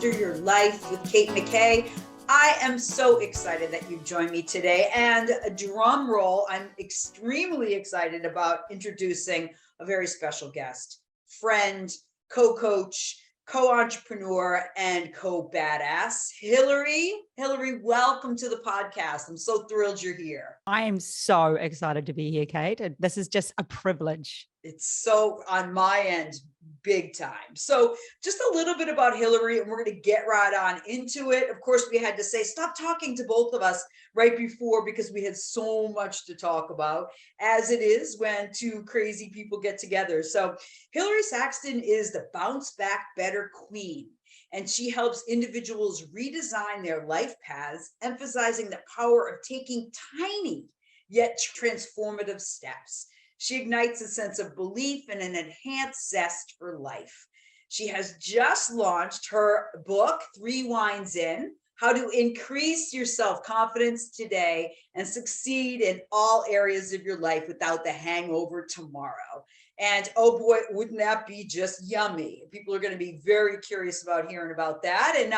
Master Your Life with Kate McKay. I am so excited that you've joined me today. And a drum roll, I'm extremely excited about introducing a very special guest, friend, co-coach, co-entrepreneur, and co-badass, Hilary. Hilary, welcome to the podcast. I'm so thrilled you're here. I am so excited to be here, Kate. This is just a privilege. It's so on my end, big time. So just a little bit about Hilary, and we're going to get right on into it. Of course, we had to say, stop talking to both of us right before because we had so much to talk about, as it is when two crazy people get together. So Hilary Saxton is the Bounce Back Better Queen, and she helps individuals redesign their life paths, emphasizing the power of taking tiny yet transformative steps. She ignites a sense of belief and an enhanced zest for life. She has just launched her book, 3 Wines In, How to Increase Your Self-Confidence Today and Succeed in All Areas of Your Life Without the Hangover Tomorrow. And oh boy, wouldn't that be just yummy? People are going to be very curious about hearing about that. And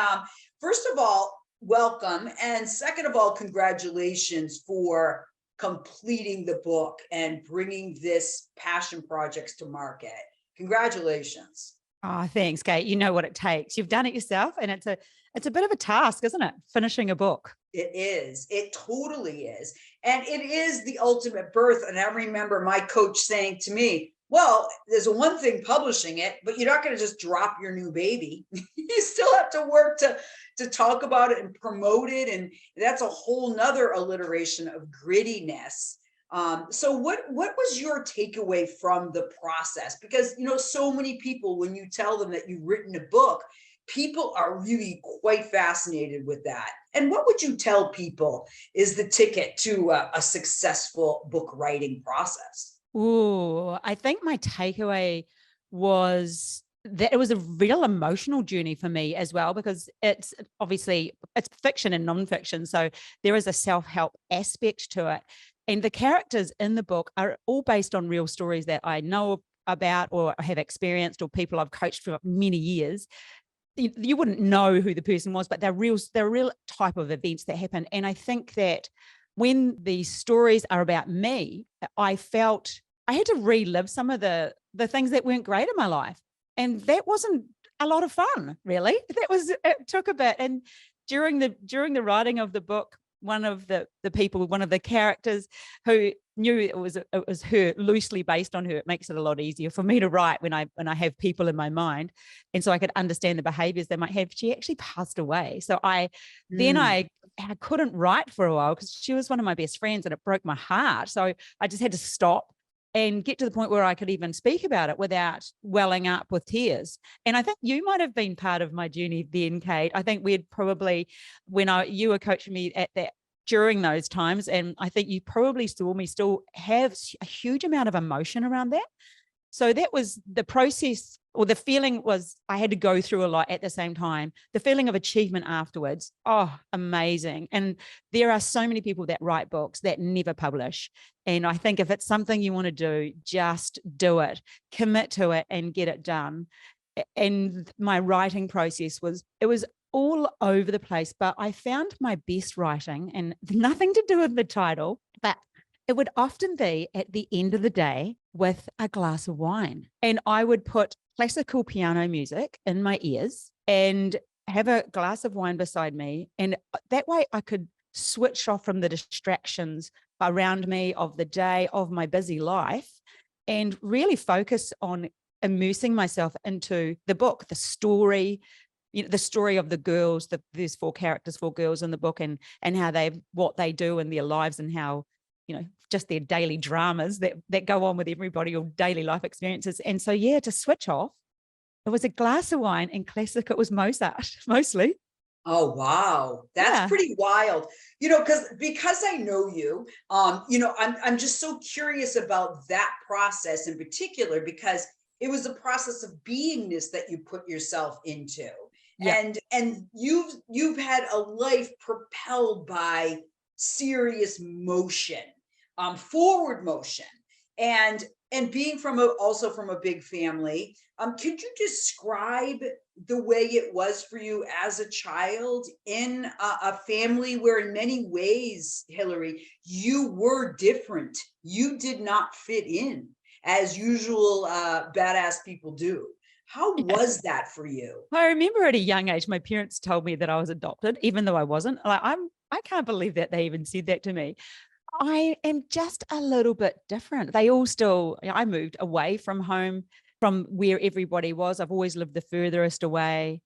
first of all, welcome. And second of all, congratulations for completing the book and bringing this passion projects to market. Congratulations. Oh, thanks, Kate. You know what it takes. You've done it yourself, and it's a bit of a task, isn't it? Finishing a book. It is. It totally is. And it is the ultimate birth. And I remember my coach saying to me, well, there's one thing publishing it, but you're not going to just drop your new baby. You still have to work to talk about it and promote it. And that's a whole nother alliteration of grittiness. So what was your takeaway from the process? Because, you know, so many people, when you tell them that you've written a book, people are really quite fascinated with that. And what would you tell people is the ticket to a successful book writing process? Ooh, I think my takeaway was that it was a real emotional journey for me as well, because it's fiction and nonfiction. So there is a self-help aspect to it. And the characters in the book are all based on real stories that I know about or have experienced, or people I've coached for many years. You wouldn't know who the person was, but they're real type of events that happen. And I think that when these stories are about me, I felt I had to relive some of the things that weren't great in my life. And that wasn't a lot of fun, really. It took a bit. And during the writing of the book, one of the characters who knew it was her, loosely based on her, it makes it a lot easier for me to write when I have people in my mind. And so I could understand the behaviors they might have. She actually passed away. So I couldn't write for a while because she was one of my best friends and it broke my heart. So I just had to stop and get to the point where I could even speak about it without welling up with tears. And I think you might have been part of my journey then, Kate. I think we'd probably, you were coaching me at that during those times, and I think you probably saw me still have a huge amount of emotion around that. So that was the process, or the feeling was I had to go through a lot at the same time. The feeling of achievement afterwards, oh, amazing. And there are so many people that write books that never publish. And I think if it's something you want to do, just do it, commit to it and get it done. And my writing process was all over the place, but I found my best writing, and nothing to do with the title, but it would often be at the end of the day with a glass of wine. And I would put classical piano music in my ears and have a glass of wine beside me. And that way I could switch off from the distractions around me of the day, of my busy life, and really focus on immersing myself into the book, the story, the story of the girls. There's 4 characters, 4 girls in the book, and how what they do in their lives, and how, just their daily dramas that go on with everybody, or daily life experiences. And so, to switch off, it was a glass of wine, and classic, it was Mozart, mostly. Oh, wow. That's pretty wild. Because I know you, I'm just so curious about that process in particular, because it was a process of beingness that you put yourself into. Yeah. And you've had a life propelled by serious motion, forward motion, and being also from a big family. Could you describe the way it was for you as a child in a family where in many ways, Hilary, you were different. You did not fit in as usual badass people do. How was that for you? I remember at a young age, my parents told me that I was adopted, even though I wasn't. Like I can't believe that they even said that to me. I am just a little bit different. They all still, I moved away from home, from where everybody was. I've always lived the furthest away.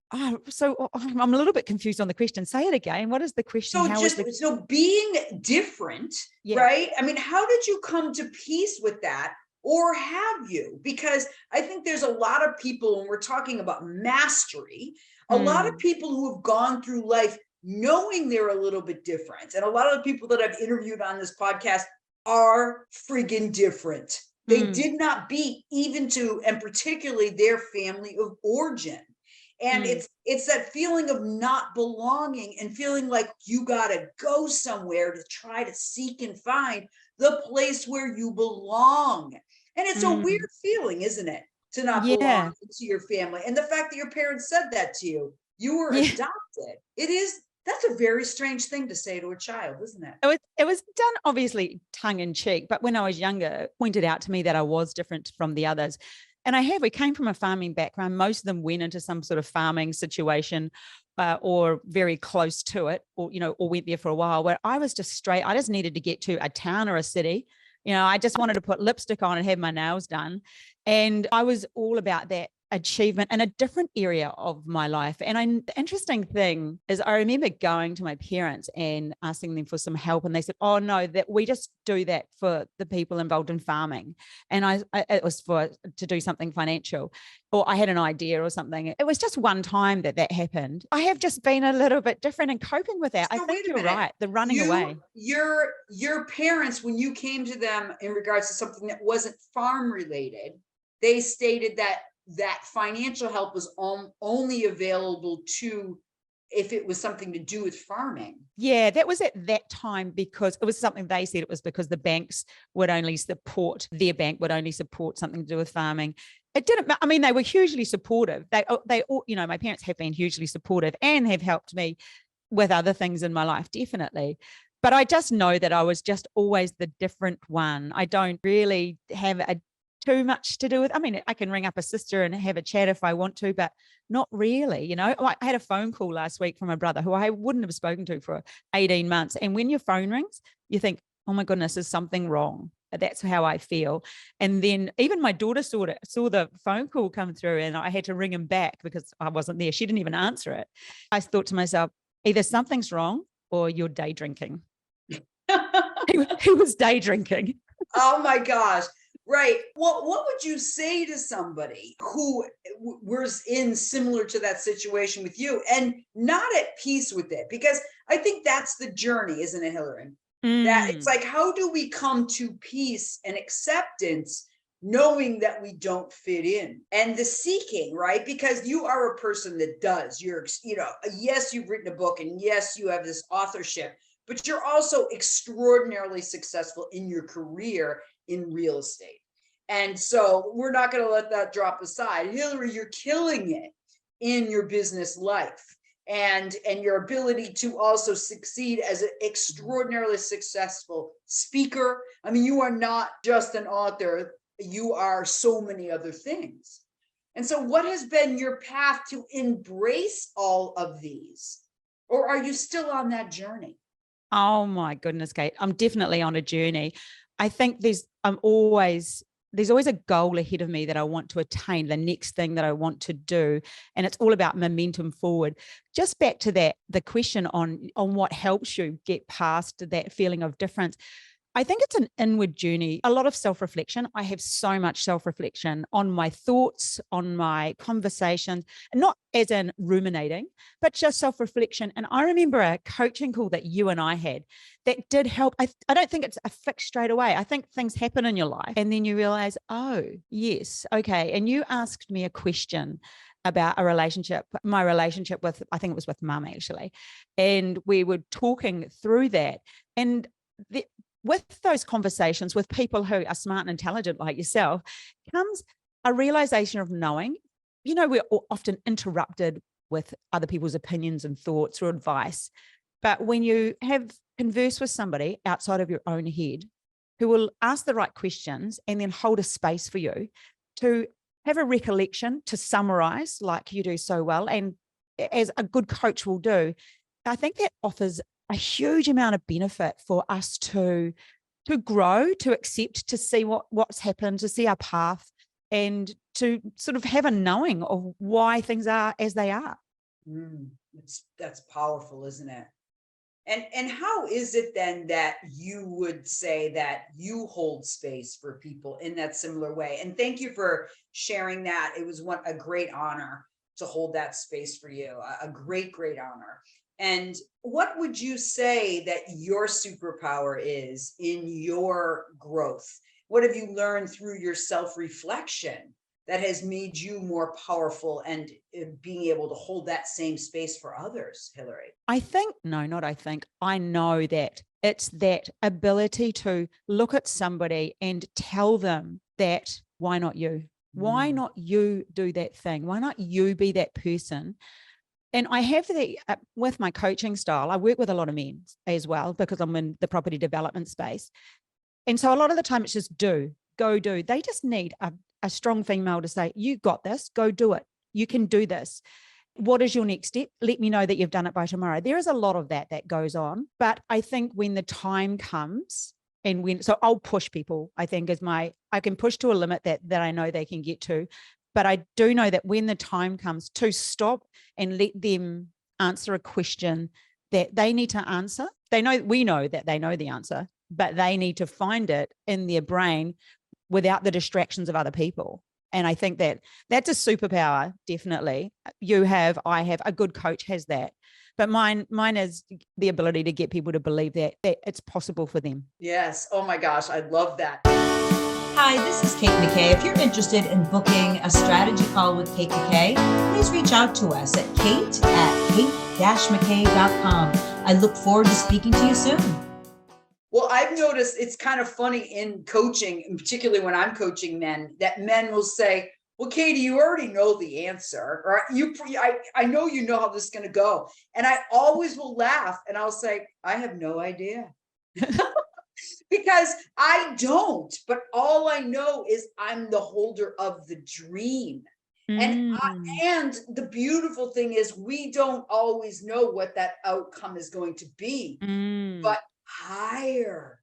So I'm a little bit confused on the question. Say it again. What is the question? So How is just the, so being different, yeah. right? I mean, how did you come to peace with that? Or have you? Because I think there's a lot of people, when we're talking about mastery, a lot of people who have gone through life knowing they're a little bit different. And a lot of the people that I've interviewed on this podcast are friggin' different. They did not beat even to, and particularly their family of origin. And it's that feeling of not belonging and feeling like you got to go somewhere to try to seek and find the place where you belong. And it's a weird feeling, isn't it, to not belong Yeah. to your family? And the fact that your parents said that to you, you were Yeah. adopted. That's a very strange thing to say to a child, isn't it? It was done obviously tongue in cheek, but when I was younger, it pointed out to me that I was different from the others. And we came from a farming background. Most of them went into some sort of farming situation or very close to it, or went there for a while, where I was just straight. I just needed to get to a town or a city. I just wanted to put lipstick on and have my nails done. And I was all about that achievement in a different area of my life. And the interesting thing is I remember going to my parents and asking them for some help, and they said, oh no, that we just do that for the people involved in farming. And it was to do something financial, or I had an idea or something. It was just one time that happened. I have just been a little bit different in coping with that. I So think wait a you're minute. right, the running away. Your parents, when you came to them in regards to something that wasn't farm related, they stated that financial help was only available to if it was something to do with farming. Yeah, that was at that time, because it was something they said it was because their bank would only support something to do with farming. It didn't, I mean, they were hugely supportive. They all, my parents have been hugely supportive and have helped me with other things in my life, definitely. But I just know that I was just always the different one. I don't really have too much to do with, I mean, I can ring up a sister and have a chat if I want to, but not really. I had a phone call last week from a brother who I wouldn't have spoken to for 18 months. And when your phone rings, you think, oh my goodness, is something wrong? That's how I feel. And then even my daughter saw the phone call come through, and I had to ring him back because I wasn't there. She didn't even answer it. I thought to myself, either something's wrong or you're day drinking. He was day drinking. Oh my gosh. Right. Well, what would you say to somebody who was in similar to that situation with you and not at peace with it? Because I think that's the journey, isn't it, Hilary? That it's like, how do we come to peace and acceptance knowing that we don't fit in, and the seeking, right? Because you are a person that does, yes, you've written a book, and yes, you have this authorship, but you're also extraordinarily successful in your career in real estate. And so we're not going to let that drop aside. Hilary, you're killing it in your business life, and your ability to also succeed as an extraordinarily successful speaker. I mean, you are not just an author, you are so many other things. And so what has been your path to embrace all of these? Or are you still on that journey? Oh my goodness, Kate. I'm definitely on a journey. I think there's always a goal ahead of me that I want to attain, the next thing that I want to do. And it's all about momentum forward. Just back to that, the question on what helps you get past that feeling of difference. I think it's an inward journey, a lot of self-reflection. I have so much self-reflection on my thoughts, on my conversations, and not as in ruminating, but just self-reflection. And I remember a coaching call that you and I had that did help. I don't think it's a fix straight away. I think things happen in your life and then you realize, oh, yes, okay. And you asked me a question about my relationship with, I think it was with mum actually. And we were talking through that. And with those conversations with people who are smart and intelligent like yourself comes a realization of knowing we're often interrupted with other people's opinions and thoughts or advice. But when you have converse with somebody outside of your own head who will ask the right questions and then hold a space for you to have a recollection, to summarize like you do so well, and as a good coach will do, I think that offers a huge amount of benefit for us to grow, to accept, to see what's happened, to see our path, and to sort of have a knowing of why things are as they are. That's powerful, isn't it? And how is it then that you would say that you hold space for people in that similar way? And thank you for sharing that. It was a great honor to hold that space for you, a great, great honor. And what would you say that your superpower is in your growth? What have you learned through your self-reflection that has made you more powerful and being able to hold that same space for others, Hilary? I know that it's that ability to look at somebody and tell them that, why not you? Why not you do that thing? Why not you be that person? And I have with my coaching style, I work with a lot of men as well, because I'm in the property development space. And so a lot of the time it's just go do. They just need a strong female to say, you got this, go do it. You can do this. What is your next step? Let me know that you've done it by tomorrow. There is a lot of that goes on. But I think when the time comes, so I'll push people, I think I can push to a limit that I know they can get to. But I do know that when the time comes to stop and let them answer a question that they need to answer, we know that they know the answer, but they need to find it in their brain without the distractions of other people. And I think that's a superpower, definitely. I have, a good coach has that. But mine is the ability to get people to believe that it's possible for them. Yes. Oh my gosh, I love that. Hi, this is Kate McKay. If you're interested in booking a strategy call with Kate McKay, please reach out to us at kate@kate-mckay.com. I look forward to speaking to you soon. Well, I've noticed it's kind of funny in coaching, and particularly when I'm coaching men, that men will say, well, Katie, you already know the answer, or I know you know how this is going to go. And I always will laugh and I'll say, I have no idea. Because I don't, but all I know is I'm the holder of the dream. And the beautiful thing is we don't always know what that outcome is going to be, but higher,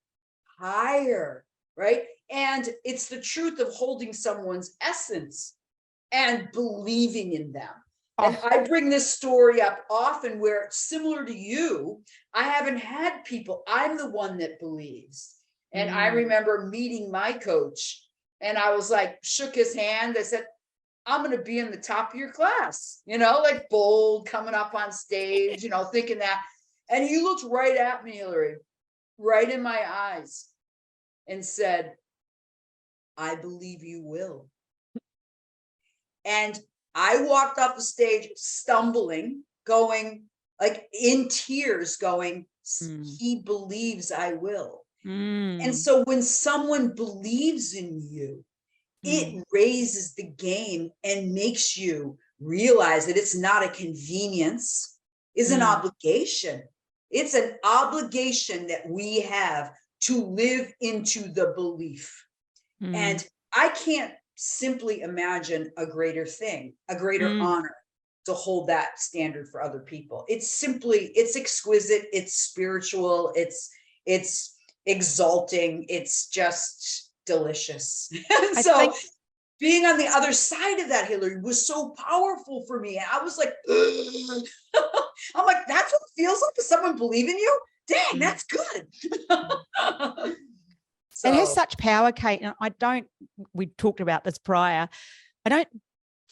right? And it's the truth of holding someone's essence and believing in them. And I bring this story up often where, similar to you, I haven't had people, I'm the one that believes. And I remember meeting my coach and I was like, shook his hand. I said, I'm going to be in the top of your class, like bold, coming up on stage, thinking that. And he looked right at me, Hilary, right in my eyes, and said, I believe you will. And I walked off the stage stumbling, going like in tears, going, he believes I will. And so when someone believes in you, it raises the game and makes you realize that it's not a convenience, it's an obligation. It's an obligation that we have to live into the belief. And I can't simply imagine a greater thing, a greater honor to hold that standard for other people. It's exquisite, it's spiritual, it's exalting, it's just delicious. So being on the other side of that, Hilary, was so powerful for me. And I was like, I'm like, that's what it feels like to someone believe in you? Dang, that's good. It has such power, Kate. And we talked about this prior. I don't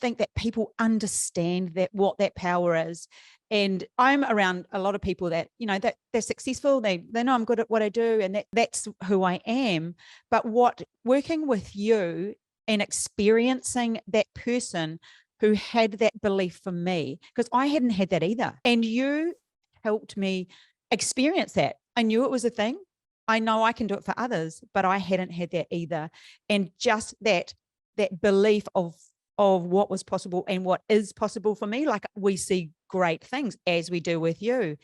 think that people understand what that power is. And I'm around a lot of people that, that they're successful. They know I'm good at what I do, and that's who I am. But working with you and experiencing that person who had that belief for me, because I hadn't had that either. And you helped me experience that. I knew it was a thing. I know I can do it for others, but I hadn't had that either. And just that belief of of what was possible and what is possible for me. Like we see great things, as we do with you,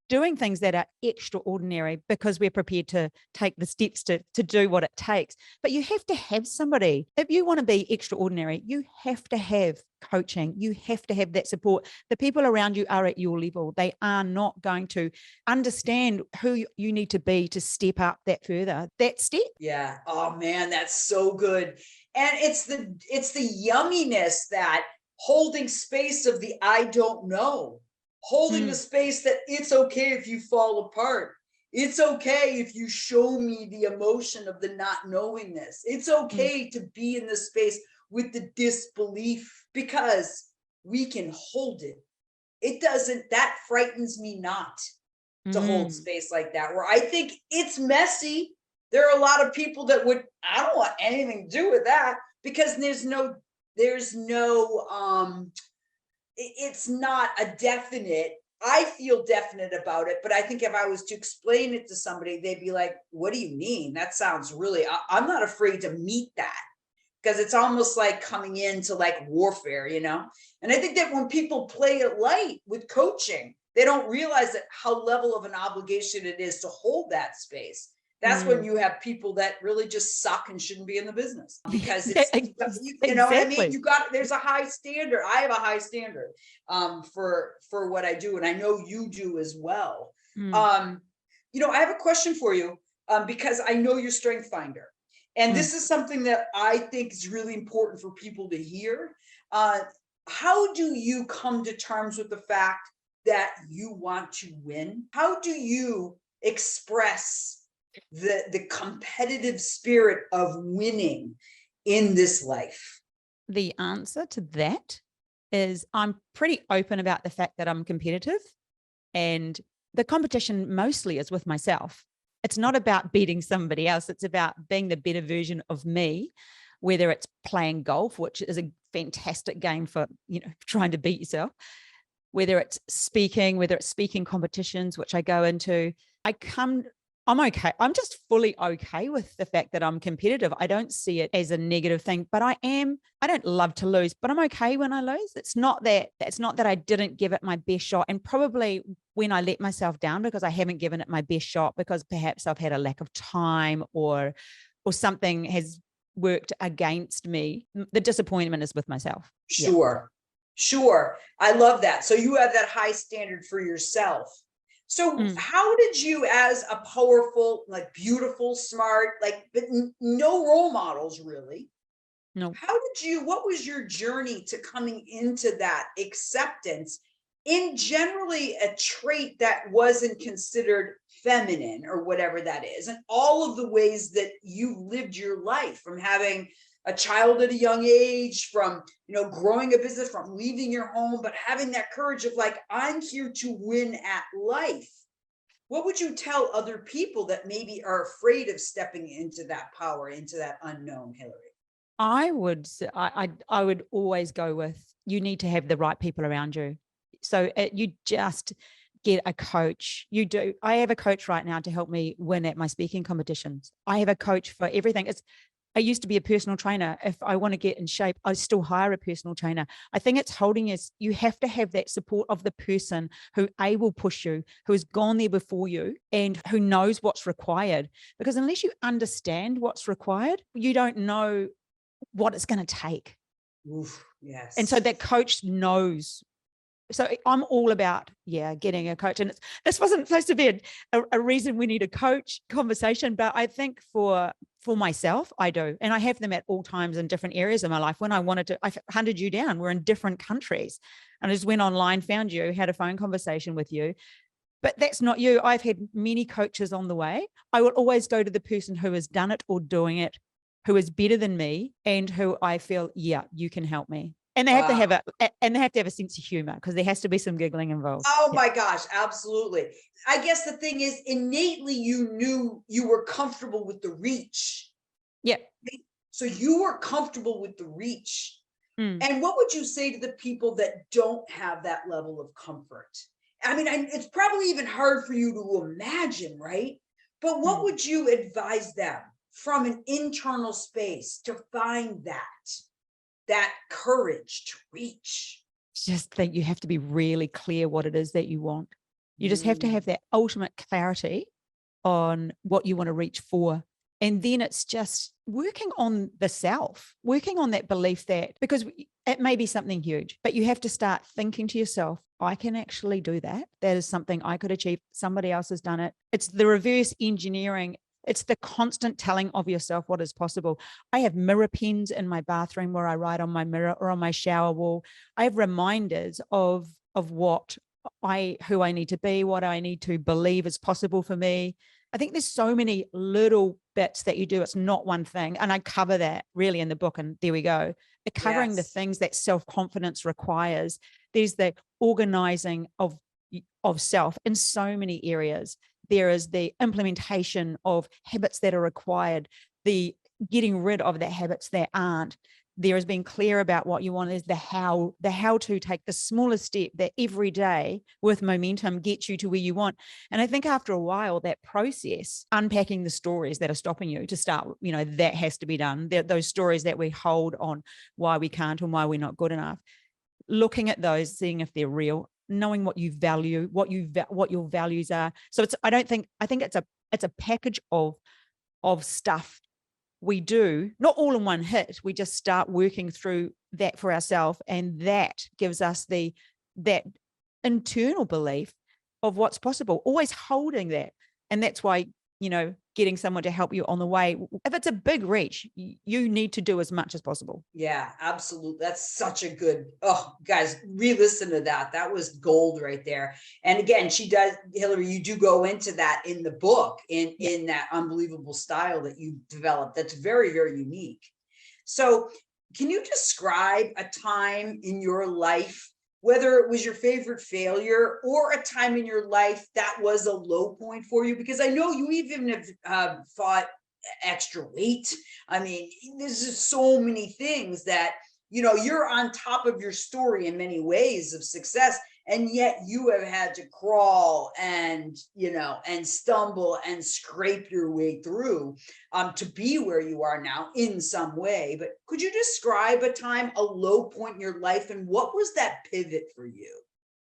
doing things that are extraordinary because we're prepared to take the steps to do what it takes. But you have to have somebody. If you want to be extraordinary, you have to have coaching. You have to have that support. The people around you are at your level. They are not going to understand who you need to be to step up that further, that step. Yeah. Oh man, that's so good. And it's the yumminess that holding space of the I don't know, holding the space that it's okay if you fall apart. It's okay if you show me the emotion of the not knowingness. It's okay to be in the space with the disbelief because we can hold it. It doesn't, that frightens me not to hold space like that, where I think it's messy. There are a lot of people that would, I don't want anything to do with that because there's no, it's not a definite. I feel definite about it, but I think if I was to explain it to somebody, they'd be like, what do you mean? That sounds really, I'm not afraid to meet that because it's almost like coming into like warfare, you know? And I think that when people play it light with coaching, they don't realize that how level of an obligation it is to hold that space. That's when you have people that really just suck and shouldn't be in the business because it's, you know what I mean? There's a high standard. I have a high standard for what I do. And I know you do as well. You know, I have a question for you because I know you're strength finder. And this is something that I think is really important for people to hear. How do you come to terms with the fact that you want to win? How do you express the competitive spirit of winning in this life? The answer to that is I'm pretty open about the fact that I'm competitive, and the competition mostly is with myself. It's not about beating somebody else. It's about being the better version of me, whether it's playing golf, which is a fantastic game for, you know, trying to beat yourself, whether it's speaking competitions, which I go into. I'm okay. I'm just fully okay with the fact that I'm competitive. I don't see it as a negative thing, but I don't love to lose, but I'm okay when I lose. It's not that I didn't give it my best shot. And probably when I let myself down because I haven't given it my best shot, because perhaps I've had a lack of time or something has worked against me, the disappointment is with myself. Sure. I love that. So you have that high standard for yourself. So how did you, as a powerful, like beautiful, smart, like, but no role models really. No. What was your journey to coming into that acceptance in generally a trait that wasn't considered feminine or whatever that is, and all of the ways that you lived your life, from having a child at a young age, from, you know, growing a business, from leaving your home, but having that courage of like, I'm here to win at life. What would you tell other people that maybe are afraid of stepping into that power, into that unknown, Hilary? I would always go with, you need to have the right people around you. So you just get a coach. You do. I have a coach right now to help me win at my speaking competitions. I have a coach for everything. I used to be a personal trainer. If I want to get in shape, I still hire a personal trainer. I think it's holding us. You have to have that support of the person who will push you, who has gone there before you and who knows what's required. Because unless you understand what's required, you don't know what it's going to take. Oof, yes. And so that coach knows. So I'm all about, getting a coach. And this wasn't supposed to be a reason we need a coach conversation, but I think for myself, I do. And I have them at all times in different areas of my life. When I wanted to, I hunted you down. We're in different countries. And I just went online, found you, had a phone conversation with you. But that's not you. I've had many coaches on the way. I will always go to the person who has done it or doing it, who is better than me, and who I feel, you can help me. And they have to have a sense of humor, because there has to be some giggling involved. Oh my gosh, absolutely. I guess the thing is, innately, you knew you were comfortable with the reach. Yeah. So you were comfortable with the reach. And what would you say to the people that don't have that level of comfort? I mean, it's probably even hard for you to imagine, right? But what would you advise them from an internal space to find that courage to reach? Just think you have to be really clear what it is that you want. You just have to Mm, have that ultimate clarity on what you want to reach for. And then it's just working on the self, working on that belief that, because it may be something huge, but you have to start thinking to yourself, I can actually do that. That is something I could achieve. Somebody else has done it. It's the reverse engineering. It's the constant telling of yourself what is possible. I have mirror pens in my bathroom where I write on my mirror or on my shower wall. I have reminders of what who I need to be, what I need to believe is possible for me. I think there's so many little bits that you do. It's not one thing. And I cover that really in the book. And there we go. Covering the yes. things that self-confidence requires. There's the organizing of self in so many areas. There is the implementation of habits that are required, the getting rid of the habits that aren't. There is being clear about what you want, is the how to take the smallest step that every day with momentum gets you to where you want. And I think after a while, that process, unpacking the stories that are stopping you to start, that has to be done. Those stories that we hold on why we can't and why we're not good enough, looking at those, seeing if they're real, knowing what you value, what your values are. So I think it's a package of stuff we do, not all in one hit. We just start working through that for ourselves, and that gives us that internal belief of what's possible, always holding that. And that's why, getting someone to help you on the way, if it's a big reach, you need to do as much as possible. Yeah, absolutely. That's such a good, oh, guys, re-listen to that. That was gold right there. And again, she does, Hilary, you do go into that in the book in that unbelievable style that you developed. That's very, very unique. So can you describe a time in your life, whether it was your favorite failure or a time in your life that was a low point for you? Because I know you even have fought extra weight. I mean, there's just so many things that, you're on top of your story in many ways of success. And yet you have had to crawl and, and stumble and scrape your way through to be where you are now in some way. But could you describe a time, a low point in your life, and what was that pivot for you?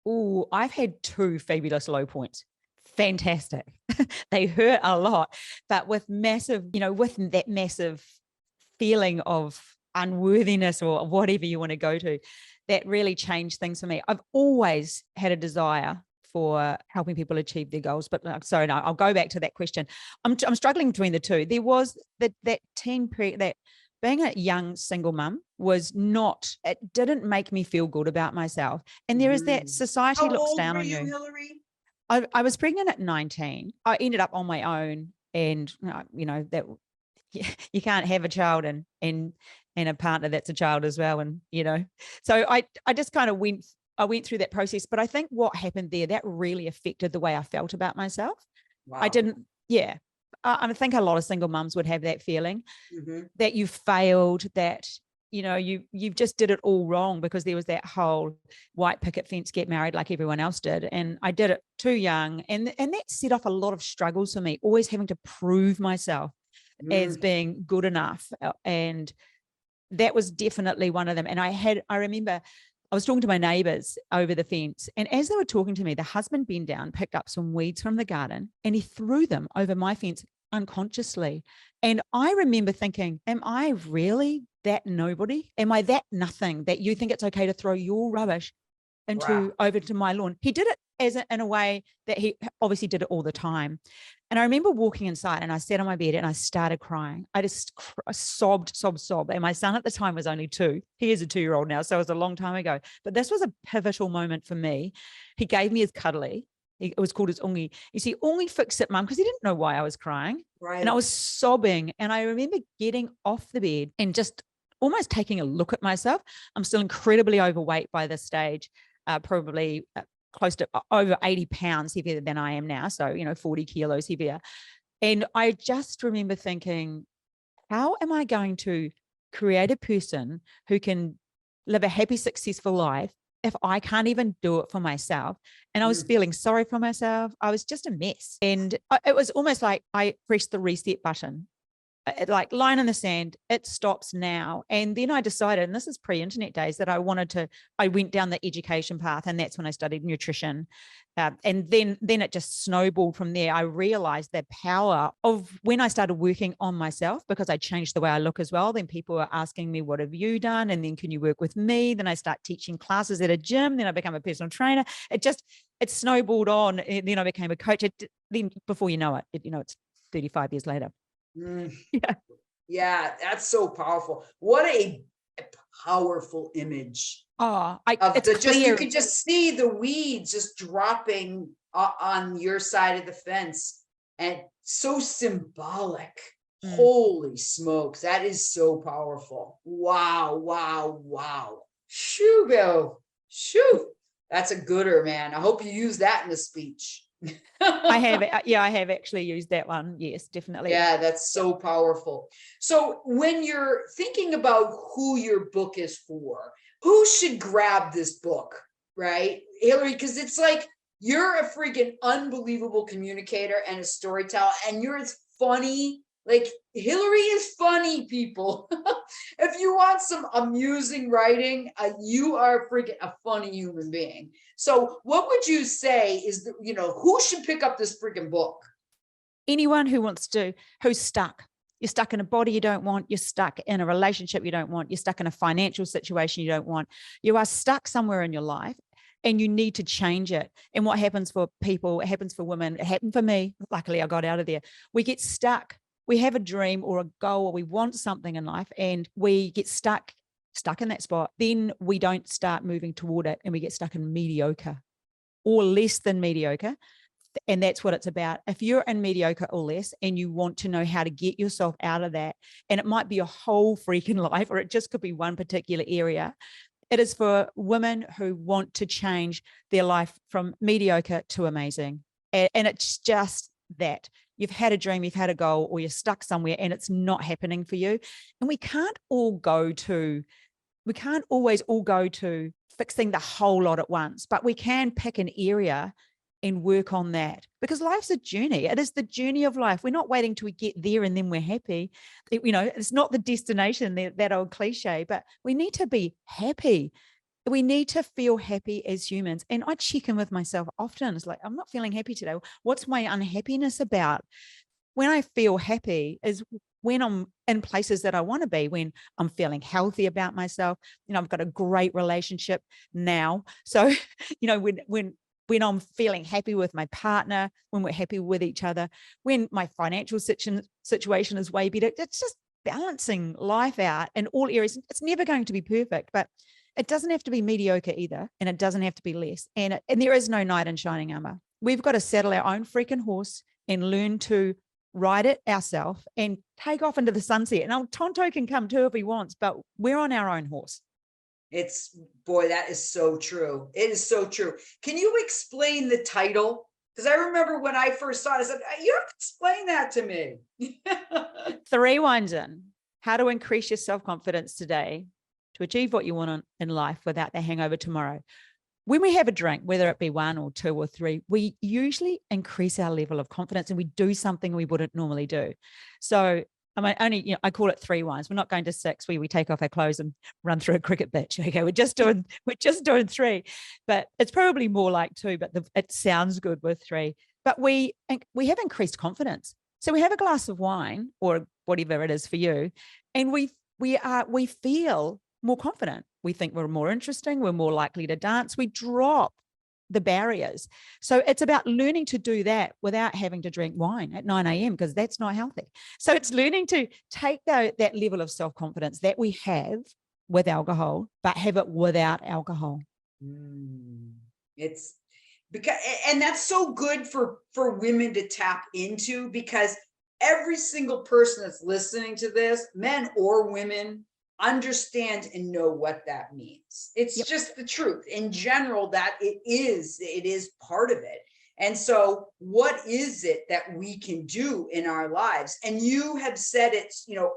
Oh, I've had two fabulous low points. Fantastic. They hurt a lot, but with with that massive feeling of unworthiness or whatever you want to go to, that really changed things for me. I've always had a desire for helping people achieve their goals, but sorry, no, I'll go back to that question. I'm struggling between the two. There was that teen period, that being a young single mum it didn't make me feel good about myself. And there is that society How looks old down were on you, you. Hilary? I was pregnant at 19. I ended up on my own, and that you can't have a child and a partner that's a child as well, and so I just kind of went through that process. But I think what happened there, that really affected the way I felt about myself. I Wow. didn't, yeah. I think a lot of single mums would have that feeling Mhm. that you failed, that you've just did it all wrong, because there was that whole white picket fence, get married like everyone else did, and I did it too young, and that set off a lot of struggles for me, always having to prove myself as Mm. being good enough, and that was definitely one of them. And I remember I was talking to my neighbors over the fence, and as they were talking to me, the husband bent down, picked up some weeds from the garden, and he threw them over my fence unconsciously. And I remember thinking, am I really that nobody? Am I that nothing that you think it's okay to throw your rubbish Wow. over to my lawn? He did it in a way that he obviously did it all the time. And I remember walking inside, and I sat on my bed and I started crying. I just sobbed. And my son at the time was only 2. He is a 2-year-old now, so it was a long time ago. But this was a pivotal moment for me. He gave me his cuddly. It was called his ungi. You see, ungi, fix it, mum, because he didn't know why I was crying. And I Right. was sobbing. And I remember getting off the bed and just almost taking a look at myself. I'm still incredibly overweight by this stage, probably close to over 80 pounds heavier than I am now. So, 40 kilos heavier. And I just remember thinking, how am I going to create a person who can live a happy, successful life if I can't even do it for myself? And I was Mm. feeling sorry for myself. I was just a mess. And it was almost like I pressed the reset button. like line in the sand, it stops now. And then I decided, and this is pre-internet days, that I went down the education path, and that's when I studied nutrition. And then it just snowballed from there. I realized the power of when I started working on myself, because I changed the way I look as well. Then people were asking me, what have you done? And then, can you work with me? Then I start teaching classes at a gym. Then I become a personal trainer. It snowballed on. And then I became a coach. Then before you know it, it's 35 years later. Mm. Yeah. Yeah, that's so powerful. What a powerful image Oh, of it's the just you clear. could just see the weeds just dropping on your side of the fence, and so symbolic. Holy smokes, that is so powerful. Wow, wow, wow. Shoo, Bill. Shoo. That's a gooder, man. I hope you use that in the speech. I have actually used that one. Yes, definitely. Yeah, that's so powerful. So when you're thinking about who your book is for, who should grab this book, right? Hilary, because it's like you're a freaking unbelievable communicator and a storyteller, and you're as funny. Like Hilary is funny, people. If you want some amusing writing, you are freaking a funny human being. So what would you say is who should pick up this freaking book? Anyone who's stuck. You're stuck in a body you don't want. You're stuck in a relationship you don't want. You're stuck in a financial situation you don't want. You are stuck somewhere in your life, and you need to change it. And what happens for people, it happens for women, it happened for me. Luckily, I got out of there. We get stuck. We have a dream or a goal, or we want something in life, and we get stuck in that spot. Then we don't start moving toward it, and we get stuck in mediocre or less than mediocre. And that's what it's about. If you're in mediocre or less, and you want to know how to get yourself out of that, and it might be your whole freaking life, or it just could be one particular area, it is for women who want to change their life from mediocre to amazing. And it's just that. You've had a dream, you've had a goal, or you're stuck somewhere and it's not happening for you. And we can't always all go to fixing the whole lot at once, but we can pick an area and work on that, because life's a journey. It is the journey of life. We're not waiting till we get there and then we're happy. It's not the destination, that old cliche, but we need to be happy. We need to feel happy as humans. And I check in with myself often. It's like, I'm not feeling happy today. What's my unhappiness about? When I feel happy is when I'm in places that I want to be, when I'm feeling healthy about myself. I've got a great relationship now. So, when I'm feeling happy with my partner, when we're happy with each other, when my financial situation is way better, it's just balancing life out in all areas. It's never going to be perfect, but it doesn't have to be mediocre either. And it doesn't have to be less. And there is no knight in shining armor. We've got to saddle our own freaking horse and learn to ride it ourselves and take off into the sunset. And Tonto can come too if he wants, but we're on our own horse. Boy, that is so true. It is so true. Can you explain the title? Because I remember when I first saw it, I said, you have to explain that to me. 3 wines in. How to increase your self-confidence today to achieve what you want in life without the hangover tomorrow. When we have a drink, whether it be 1 or 2 or 3, we usually increase our level of confidence, and we do something we wouldn't normally do. So I call it 3 wines. We're not going to 6 where we take off our clothes and run through a cricket pitch. Okay, we're just doing 3, but it's probably more like 2. But it sounds good with 3. But we have increased confidence. So we have a glass of wine or whatever it is for you, and we feel more confident. We think we're more interesting. We're more likely to dance. We drop the barriers. So it's about learning to do that without having to drink wine at 9 a.m. because that's not healthy. So it's learning to take that level of self-confidence that we have with alcohol, but have it without alcohol. It's because, and that's so good for women to tap into, because every single person that's listening to this, men or women, understand and know what that means. It's just the truth in general, that it is part of it. And so what is it that we can do in our lives? And you have said it,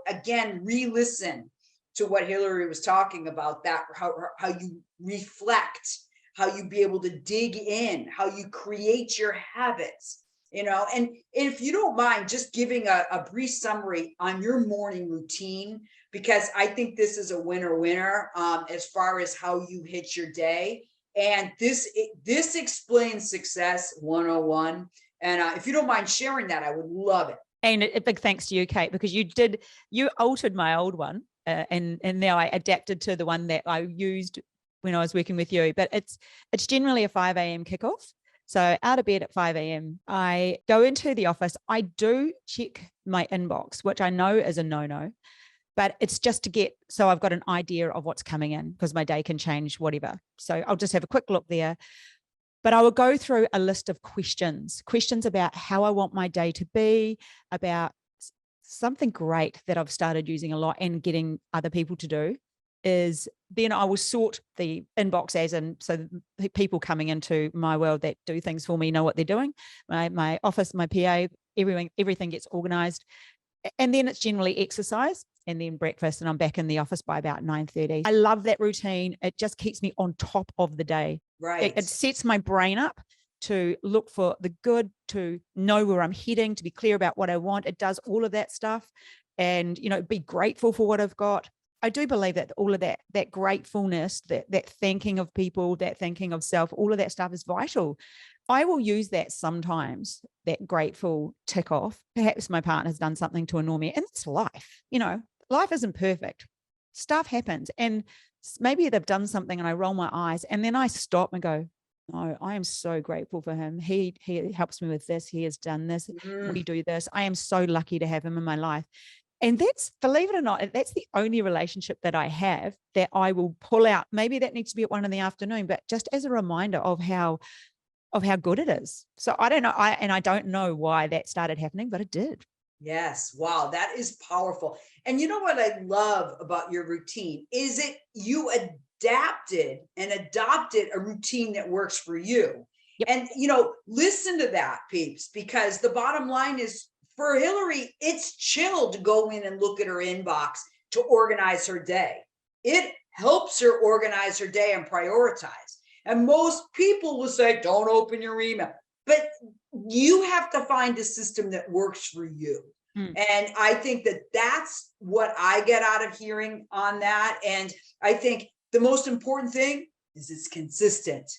again, re-listen to what Hilary was talking about, that how you reflect, how you be able to dig in, how you create your habits. And if you don't mind just giving a brief summary on your morning routine, because I think this is a winner as far as how you hit your day. And this explains success 101. And if you don't mind sharing that, I would love it. And a big thanks to you, Kate, because you altered my old one, and now I adapted to the one that I used when I was working with you. But it's generally a 5 a.m. kickoff. So out of bed at 5 a.m., I go into the office. I do check my inbox, which I know is a no-no, but it's just so I've got an idea of what's coming in, because my day can change, whatever. So I'll just have a quick look there. But I will go through a list of questions about how I want my day to be, about something great that I've started using a lot and getting other people to do is then I will sort the inbox as in, so the people coming into my world that do things for me know what they're doing. My office, my PA, everything gets organized. And then it's generally exercise and then breakfast, and I'm back in the office by about 9:30. I love that routine. It just keeps me on top of the day. Right. It sets my brain up to look for the good, to know where I'm heading, to be clear about what I want. It does all of that stuff, and be grateful for what I've got. I do believe that all of that gratefulness, that thanking of people, that thanking of self, all of that stuff is vital. I will use that sometimes, that grateful tick off. Perhaps my partner's done something to annoy me, and it's life. Life isn't perfect. Stuff happens, and maybe they've done something and I roll my eyes, and then I stop and go, no, I am so grateful for him. He helps me with this. He has done this. We do this. I am so lucky to have him in my life. And that's, believe it or not, that's the only relationship that I have that I will pull out. Maybe that needs to be at 1 p.m, but just as a reminder of how good it is. So I don't know. I don't know why that started happening, but it did. Yes. Wow. That is powerful. And you know what I love about your routine is you adapted and adopted a routine that works for you. Yep. And, listen to that, peeps, because the bottom line is, for Hilary, it's chill to go in and look at her inbox to organize her day. It helps her organize her day and prioritize. And most people will say, don't open your email. But you have to find a system that works for you. And I think that that's what I get out of hearing on that. And I think the most important thing is it's consistent,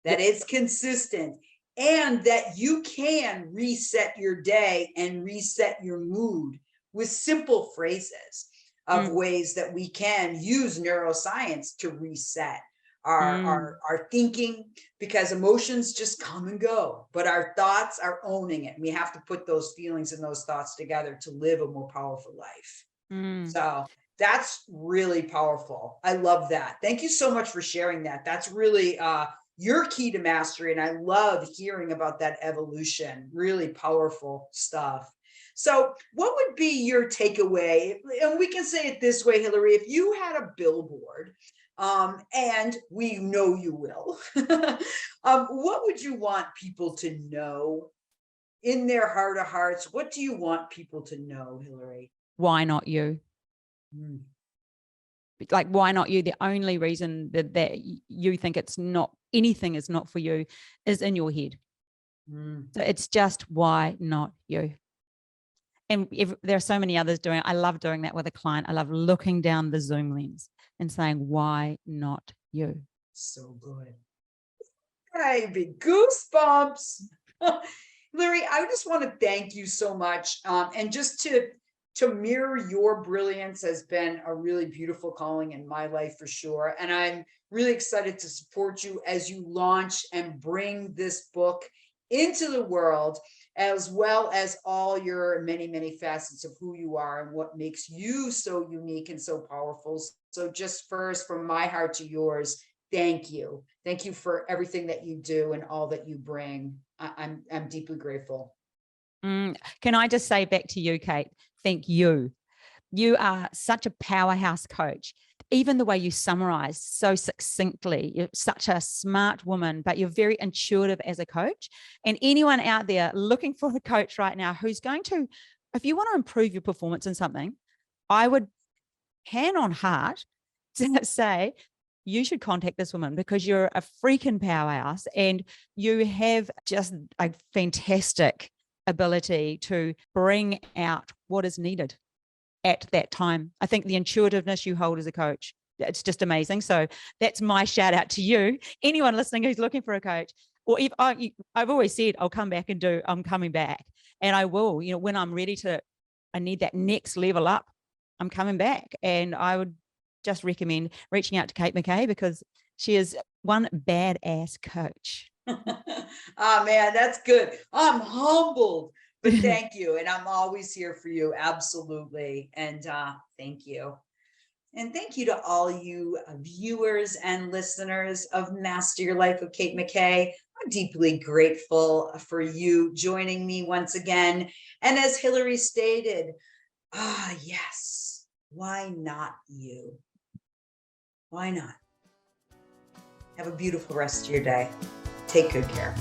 that it's consistent, and that you can reset your day and reset your mood with simple phrases of ways that we can use neuroscience to reset our thinking, because emotions just come and go, but our thoughts are owning it. And we have to put those feelings and those thoughts together to live a more powerful life. So that's really powerful. I love that. Thank you so much for sharing that. That's really your key to mastery. And I love hearing about that evolution. Really powerful stuff. So what would be your takeaway? And we can say it this way, Hilary, if you had a billboard, and we know you will, what would you want people to know in their heart of hearts? What do you want people to know, Hilary? Why not you? Like, why not you? The only reason that you think anything is not for you is in your head. So it's just, why not you? And there are so many others doing it. I love doing that with a client. I love looking down the Zoom lens and saying, why not you? So good. Baby, goosebumps. Larry, I just want to thank you so much. And just to mirror your brilliance has been a really beautiful calling in my life for sure. And I'm really excited to support you as you launch and bring this book into the world, as well as all your many, many facets of who you are and what makes you so unique and so powerful. So just first, from my heart to yours, thank you. Thank you for everything that you do and all that you bring. I'm deeply grateful. Can I just say back to you, Kate, thank you. You are such a powerhouse coach. Even the way you summarize so succinctly, you're such a smart woman, but you're very intuitive as a coach. And anyone out there looking for a coach right now who's going to, if you want to improve your performance in something, I would hand on heart to say, you should contact this woman because you're a freaking powerhouse and you have just a fantastic ability to bring out what is needed at that time. I think the intuitiveness you hold as a coach, it's just amazing. So that's my shout out to you. Anyone listening who's looking for a coach, or if I've always said I'm coming back, and I will, when I'm ready I need that next level up, I'm coming back. And I would just recommend reaching out to Kate McKay because she is one badass coach. Oh man, that's good. I'm humbled, but thank you. And I'm always here for you. Absolutely. And thank you. And thank you to all you viewers and listeners of Master Your Life with Kate McKay. I'm deeply grateful for you joining me once again. And as Hilary stated, yes, why not you? Why not? Have a beautiful rest of your day. Take good care.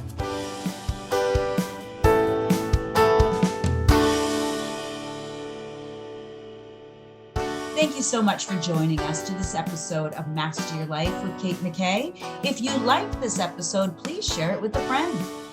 Thank you so much for joining us to this episode of Master Your Life with Kate McKay. If you liked this episode, please share it with a friend.